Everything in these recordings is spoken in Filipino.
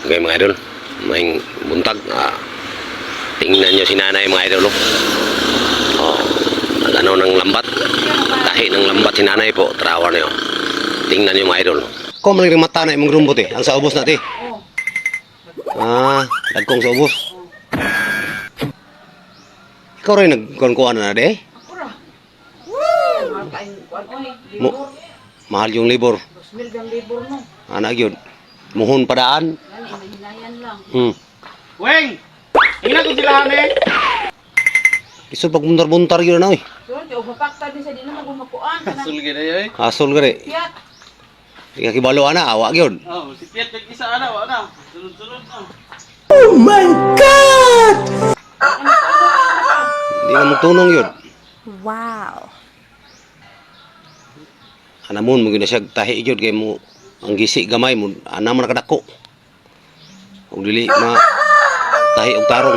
Okay mga idol, may buntag. Tingnan nyo si nanay mga idol. Nag-ano ng lambat. Tahi ng lambat si nanay po. Trawa na yun. Tingnan nyo mga idol. Kung maling mata na imong rumbot ang sa ubos natin. Dagkong sa ubos. Ikaw rin nagkuhan na de? Mahal yung libor. 2,000 ang libor no. Anak yun. Muhon padaan. Hinayan lang. Weng! Tingnan ko sila eh. Iso pag buntar-buntar yun na eh. So, di mapakta din sa di na magumakuan. Asul gina yoy. Asol gari. Piat. Di ka kibalo ana, awak yun. Oh, si Piet nag-isa ana, wa na. Sunod-sunod na. Di na magtunong yun. Wow. Anamon mo siya tahi yun kay mo ang gisi gamay mo ana man nakadako. Ug dili ma tahi og tarong.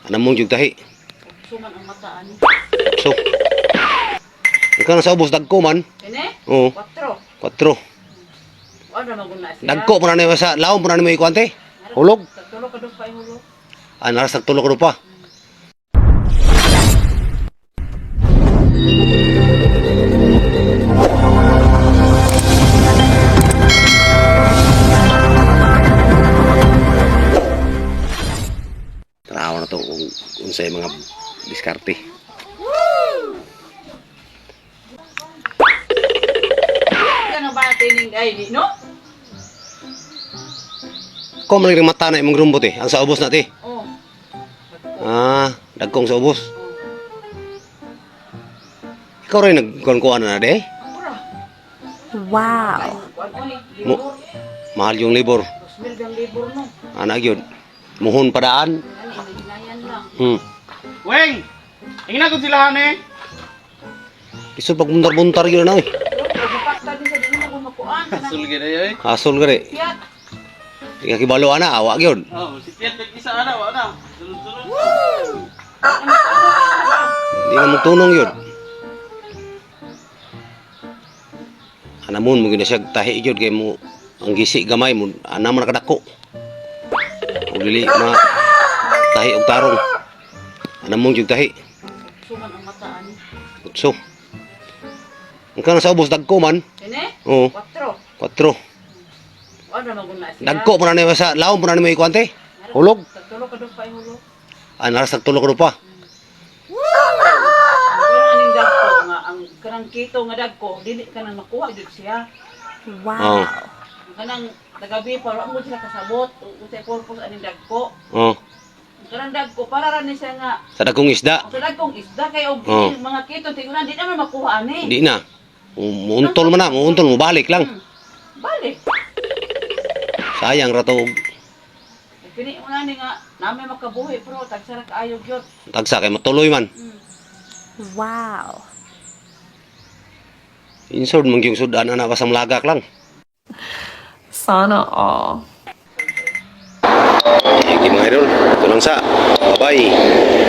Anamon jud tahi. Suman ang mataan. So. Ikaw na sa ubos dagko man. Kene? Oo. 4. 4. Wala maguna siya. Dagko pa na ni sa laom pa na ni mo ikuante. Hulog. Tulo ka pa hulog. Naras nagtulo ko pa. Tarawa na to kung unsay mga diskarte. Ano ba tining ay di no? Kung maling mata na imong rumbot ang sa ubos natin. Oh. Dagkong sa ubos. Ikaw rin nagkuhan na de? Pura. Wow. Libor. Mahal yung libor. 2,000 ang libor no. Anak yun. Muhon padaan. Hinayan lang. Weng! Tingnan ko sila eh. Iso pag buntar-buntar yun na eh. So, mapakta din sa di na magumakuan. Asul gina yoy. Asol gari. Piat. Di ka kibalo ana, awak yun. Oh, si Piet nag-isa ana, wa na. Sunod-sunod na. Di na magtunong yun. Anamon mo siya tahi yun kay mo ang gisi gamay mo ana man nakadako. Ug dili ma tahi og tarong. Anamon jud tahi. Suman ang mataan. So. Ang kana sa ubos dagko man. Kene? Oo. 4. 4. Wala maguna siya. Dagko pa na ni sa laom pa na ni mo ikuante. Hulog. Tulo ka pa hulog. Naras nagtulo ko pa. Pero aning dagko nga ang kanang kito nga dagko dili ka nang makuha jud siya. Wow. Kanang tagabi pa wala mo sila kasabot usay purpose aning dagko. Oh. Kanang dagko para ra ni siya nga Sa dagkong isda. sa dagkong isda kay og Oh. mga kito tingnan di naman makuha ani. Di na. Muuntol man na, muuntol mo balik lang. Balik. Sayang ra to. Kini una ni nga nami makabuhi pero tagsara kaayo gyud. Tagsa kay matuloy man. Wow. Insod mong yung sudan na sa malagak lang. Sana all. Mga idol, ito lang sa. Bye-bye.